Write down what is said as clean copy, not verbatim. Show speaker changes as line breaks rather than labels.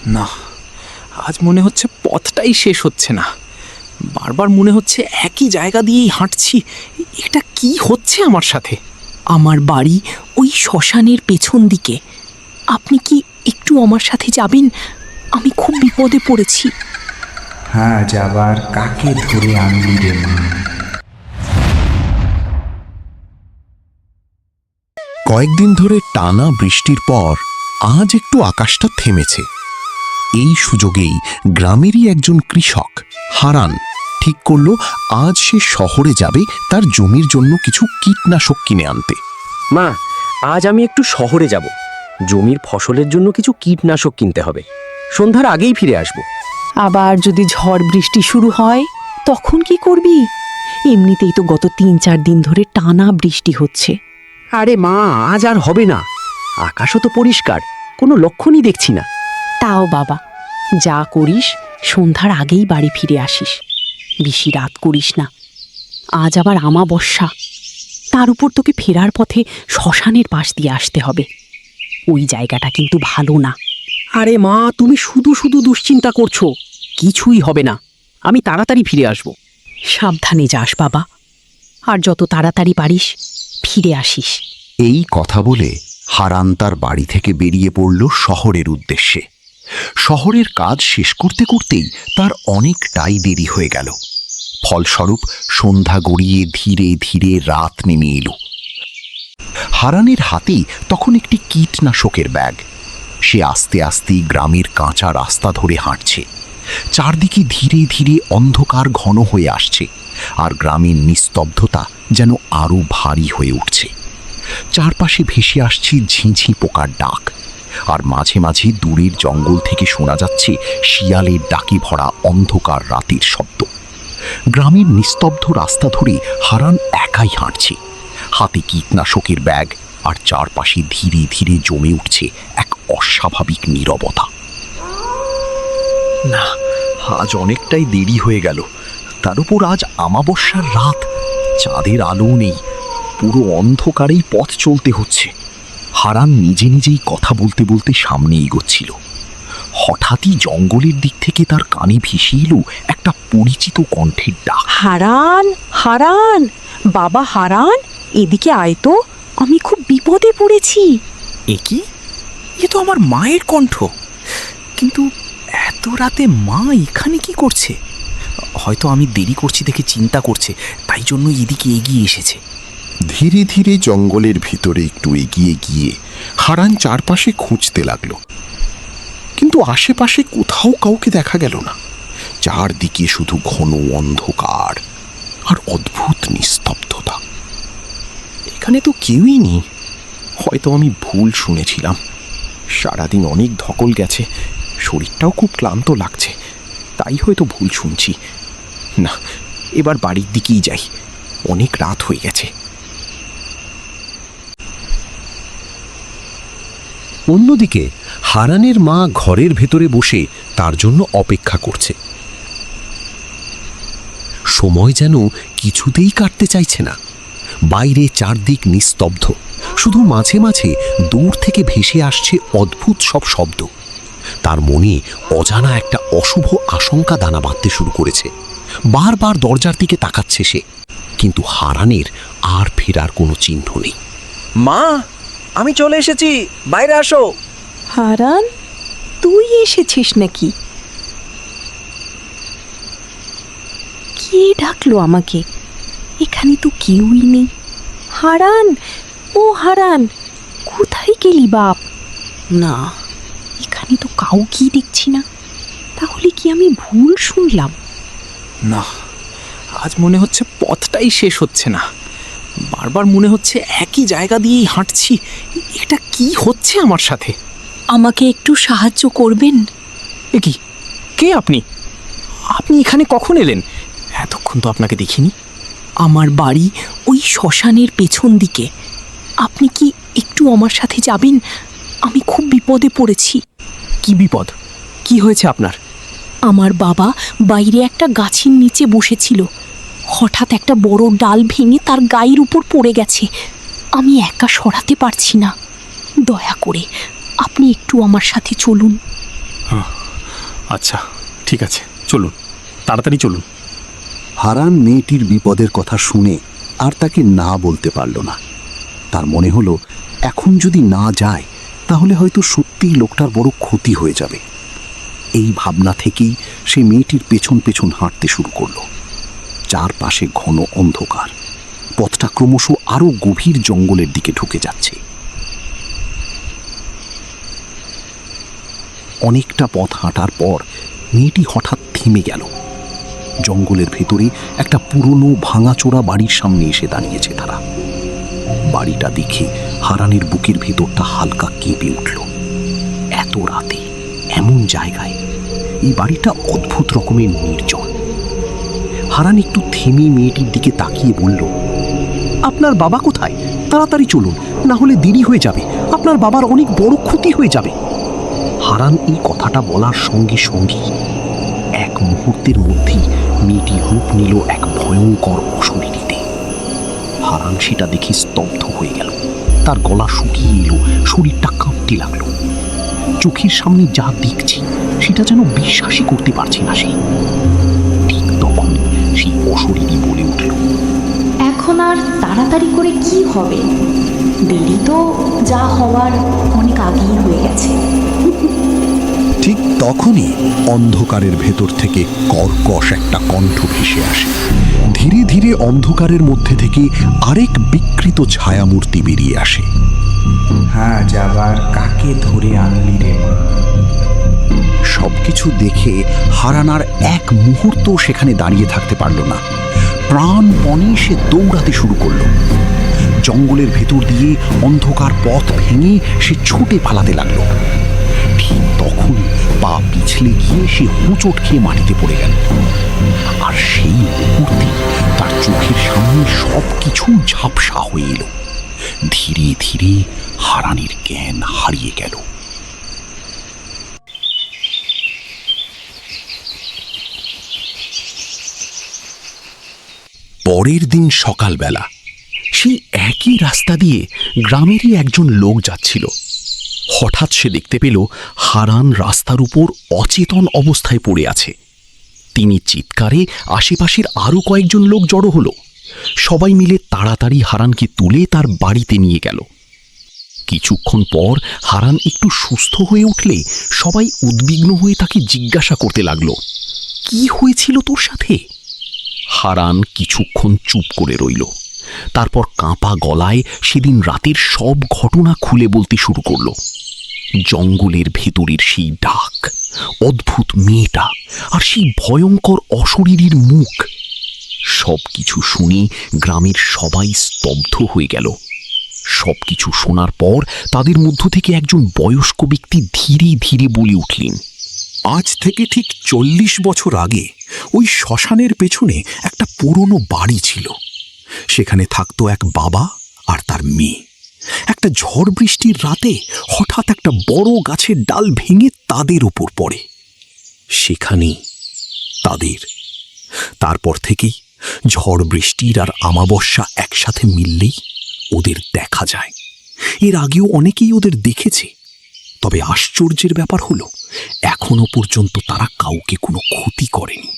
না, আজ মনে হচ্ছে পথটাই শেষ হচ্ছে না। বারবার মনে হচ্ছে একই জায়গা দিয়েই হাঁটছি। এটা কি হচ্ছে আমার সাথে?
আমার বাড়ি ওই শ্মশানের পেছন দিকে। আপনি কি একটু আমার সাথে যাবেন? আমি খুব বিপদে পড়েছি।
হ্যাঁ, যাবার কাকে ধরে আনলি রে মা?
কয়েকদিন ধরে টানা বৃষ্টির পর আজ একটু আকাশটা থেমেছে। এই সুযোগেই গ্রামেরই একজন কৃষক হারান ঠিক করল আজ সে শহরে যাবে তার জমির জন্য কিছু কীটনাশক কিনে আনতে।
মা, আজ আমি একটু শহরে যাব। জমির ফসলের জন্য কিছু কীটনাশক কিনতে হবে। সন্ধ্যার আগেই ফিরে আসব।
আবার যদি ঝড় বৃষ্টি শুরু হয় তখন কি করবি? এমনিতেই তো গত ৩-৪ দিন ধরে টানা বৃষ্টি হচ্ছে।
আরে মা, আজ আর হবে না। আকাশও তো পরিষ্কার, কোনো লক্ষণই দেখছি না।
তাও বাবা, যা করিস সন্ধ্যার আগেই বাড়ি ফিরে আসিস। বেশি রাত করিস না। আজ আবার আমাবস্যা, তার উপর তোকে ফেরার পথে শ্মশানের পাশ দিয়ে আসতে হবে। ওই জায়গাটা কিন্তু ভালো না।
আরে মা, তুমি শুধু শুধু দুশ্চিন্তা করছো। কিছুই হবে না, আমি তাড়াতাড়ি ফিরে আসব।
সাবধানে যাস বাবা, আর যত তাড়াতাড়ি পারিস ফিরে আসিস।
এই কথা বলে হারান তার বাড়ি থেকে বেরিয়ে পড়ল শহরের উদ্দেশ্যে। শহরের কাজ শেষ করতে করতেই তার অনেকটাই দেরি হয়ে গেল। ফলস্বরূপ সন্ধ্যা গড়িয়ে ধীরে ধীরে রাত নেমে এলো। হারানের হাতেই তখন একটি কীটনাশকের ব্যাগ। সে আস্তে আস্তে গ্রামের কাঁচা রাস্তা ধরে হাঁটছে। চারদিকে ধীরে ধীরে অন্ধকার ঘন হয়ে আসছে, আর গ্রামের নিস্তব্ধতা যেন আরো ভারী হয়ে উঠছে। চারপাশে ভেসে আসছে ঝিঁঝি পোকার ডাক, আর মাঝে মাঝে দূরের জঙ্গল থেকে শোনা যাচ্ছে শিয়ালের ডাকে ভরা অন্ধকার রাতের শব্দ। গ্রামের নিস্তব্ধ রাস্তা ধরে হারান একাই হাঁটছে, হাতে কীটনাশকের ব্যাগ, আর চারপাশে ধীরে ধীরে জমে উঠছে এক অস্বাভাবিক নীরবতা। না, আজ অনেকটাই দেরি হয়ে গেল। তার উপর আজ আমাবস্যার রাত, চাঁদের আলো নেই, পুরো অন্ধকারেই পথ চলতে হচ্ছে। হারান নিজে নিজেই কথা বলতে বলতে সামনে এগোচ্ছিল। হঠাৎই জঙ্গলের দিক থেকে তার কানে ভেসে এলো একটা পরিচিত কণ্ঠের ডাক।
হারান, হারান, বাবা হারান, এদিকে আয় তো, আমি খুব বিপদে পড়েছি।
এ কি? এ তো আমার মায়ের কণ্ঠ। কিন্তু এত রাতে মা এখানে কি করছে? হয়তো আমি দেরি করছি দেখে চিন্তা করছে, তাই জন্য এদিকে এগিয়ে এসেছে।
ধীরে ধীরে জঙ্গলের ভিতরে একটু এগিয়ে গিয়ে হারান চারপাশে খুঁজতে লাগলো, কিন্তু আশেপাশে কোথাও কাউকে দেখা গেল না। চারদিকে শুধু ঘন অন্ধকার আর অদ্ভুত নিস্তব্ধতা। এখানে তো কেউই নেই। হয়তো আমি ভুল শুনেছিলাম। সারাদিন অনেক ধকল গেছে, শরীরটাও খুব ক্লান্ত লাগছে, তাই হয়তো ভুল শুনছি। না, এবার বাড়ির দিকেই যাই, অনেক রাত হয়ে গেছে।
অন্যদিকে হারানের মা ঘরের ভেতরে বসে তার জন্য অপেক্ষা করছে। সময় যেন কিছুতেই কাটতে চাইছে না। বাইরে চারদিক নিস্তব্ধ, শুধু মাঝে মাঝে দূর থেকে ভেসে আসছে অদ্ভুত সব শব্দ। তার মনে অজানা একটা অশুভ আশঙ্কা দানা বাঁধতে শুরু করেছে। বারবার দরজার দিকে তাকাচ্ছে সে, কিন্তু হারানের আর ফেরার কোনো চিহ্ন নেই।
মা, আমি চলে এসেছি, বাইরে আসো।
হারান, তুই এসেছিস নাকি? কে ডাকলো আমাকে? এখানে তো কেউই নেই। হারান, ও হারান, কোথায় গেলি বাপ? না, এখানে তো কাউকেই দেখছি না। তাহলে কি আমি ভুল শুনলাম?
না, আজ মনে হচ্ছে পথটাই শেষ হচ্ছে না। বারবার মনে হচ্ছে একই জায়গা দিয়েই হাঁটছি। এটা কি হচ্ছে আমার সাথে?
আমাকে একটু সাহায্য করবেন?
এ কি? কে আপনি? আপনি এখানে কখন এলেন? এতক্ষণ তো আপনাকে দেখিনি।
আমার বাড়ি ওই শ্মশানের পেছন দিকে। আপনি কি একটু আমার সাথে যাবেন? আমি খুব বিপদে পড়েছি।
কি বিপদ? কি হয়েছে আপনার?
আমার বাবা বাইরে একটা গাছের নিচে বসেছিল। হঠাৎ একটা বড় ডাল ভেঙে তার গায়ের উপর পড়ে গেছে। আমি একা সরাতে পারছি না। দয়া করে আপনি একটু আমার সাথে চলুন।
আচ্ছা ঠিক আছে, চলুন, তাড়াতাড়ি চলুন।
হারান মেয়েটির বিপদের কথা শুনে আর তাকে না বলতে পারল না। তার মনে হলো এখন যদি না যায় তাহলে হয়তো সত্যিই লোকটার বড় ক্ষতি হয়ে যাবে। এই ভাবনা থেকেই সে মেয়েটির পেছন পেছন হাঁটতে শুরু করলো। চারপাশে ঘন অন্ধকার, পথটা ক্রমশ আরো গভীর জঙ্গলের দিকে ঢুকে যাচ্ছে। অনেকটা পথ হাঁটার পর মেয়েটি হঠাৎ থেমে গেল। জঙ্গলের ভেতরে একটা পুরনো ভাঙাচোরা বাড়ির সামনে এসে দাঁড়িয়েছে তারা। বাড়িটা দেখে হারানের বুকের ভেতরটা হালকা কেঁপে উঠল। এত রাতে এমন জায়গায় এই বাড়িটা অদ্ভুত রকমের নির্জন। হারান একটু থেমে মেয়েটির দিকে তাকিয়ে বলল, আপনার বাবা কোথায়? তাড়াতাড়ি চলুন, না হলে দেরি হয়ে যাবে, আপনার বাবার অনেক বড় ক্ষতি হয়ে যাবে। হারান এই কথাটা বলার সঙ্গে সঙ্গে এক মুহূর্তের মধ্যেই মেয়েটি রূপ নিল এক ভয়ঙ্কর অশরীরীতে। হারান সেটা দেখে স্তব্ধ হয়ে গেল। তার গলা শুকিয়ে এলো, শরীরটা কাঁপতে লাগলো। চোখের সামনে যা দেখছি সেটা যেন বিশ্বাসই করতে পারছে না সে। ঠিক তখন সেই অশরীরী বলে উঠল,
এখন আর তাড়াতাড়ি করে কি হবে? দেরি তো যা হওয়ার অনেক আগেই হয়ে গেছে।
ঠিক তখনই অন্ধকারের ভেতর থেকে কর্কশ একটা কণ্ঠ ভেসে আসে। ধীরে ধীরে অন্ধকারের মধ্যে থেকে আরেক বিকৃত ছায়ামূর্তি বেরিয়ে আসে।
হ্যাঁ যাবার কাকে ধরে আনলি রে মা?
সবকিছু দেখে হারানার এক মুহূর্ত সেখানে দাঁড়িয়ে থাকতে পারল না। প্রাণপণে সে দৌড়াতে শুরু করলো। জঙ্গলের ভেতর দিয়ে অন্ধকার পথ ভেঙে সে ছুটে পালাতে লাগলো। ঠিক তখন পা পিছলে গিয়ে সে হোঁচট খেয়ে মাটিতে পড়ে গেল। আর সেই মুহূর্তে তার চোখের সামনে সবকিছু ঝাপসা হয়ে এলো। ধীরে ধীরে হারানের জ্ঞান হারিয়ে গেল। পরের দিন সকালবেলা সেই একই রাস্তা দিয়ে গ্রামেরই একজন লোক যাচ্ছিল। হঠাৎ সে দেখতে পেল হারান রাস্তার উপর অচেতন অবস্থায় পড়ে আছে। তিনি চিৎকারে আশেপাশের আরও কয়েকজন লোক জড়ো হলো। সবাই মিলে তাড়াতাড়ি হারানকে তুলে তার বাড়িতে নিয়ে গেল। কিছুক্ষণ পর হারান একটু সুস্থ হয়ে উঠলে সবাই উদ্বিগ্ন হয়ে তাকে জিজ্ঞাসা করতে লাগলো, কি হয়েছিল তোর সাথে? হারান কিছুক্ষণ চুপ করে রইল। তারপর কাঁপা গলায় সেদিন রাতের সব ঘটনা খুলে বলতে শুরু করল। জঙ্গলের ভেতরের সেই ডাক, অদ্ভুত মেয়েটা আর সেই ভয়ঙ্কর অশরীরীর মুখ, সবকিছু শুনে গ্রামের সবাই স্তব্ধ হয়ে গেল। সবকিছু শোনার পর তাদের মধ্য থেকে একজন বয়স্ক ব্যক্তি ধীরে ধীরে বলে উঠলেন, আজ থেকে ঠিক 40 বছর আগে ওই শ্মশানের পেছনে একটা পুরনো বাড়ি ছিল। সেখানে থাকতো এক বাবা আর তার মেয়ে। একটা ঝড় বৃষ্টির রাতে হঠাৎ একটা বড় গাছের ডাল ভেঙে তাদের উপর পড়ে। সেখানেই তাদের। তারপর থেকেই ঝড় বৃষ্টির আর আমাবস্যা একসাথে মিললেই ওদের দেখা যায়। এর আগেও অনেকেই ওদের দেখেছে, তবে আশ্চর্যের ব্যাপার হলো এখনো পর্যন্ত তারা কাউকে কোনো ক্ষতি করেনি।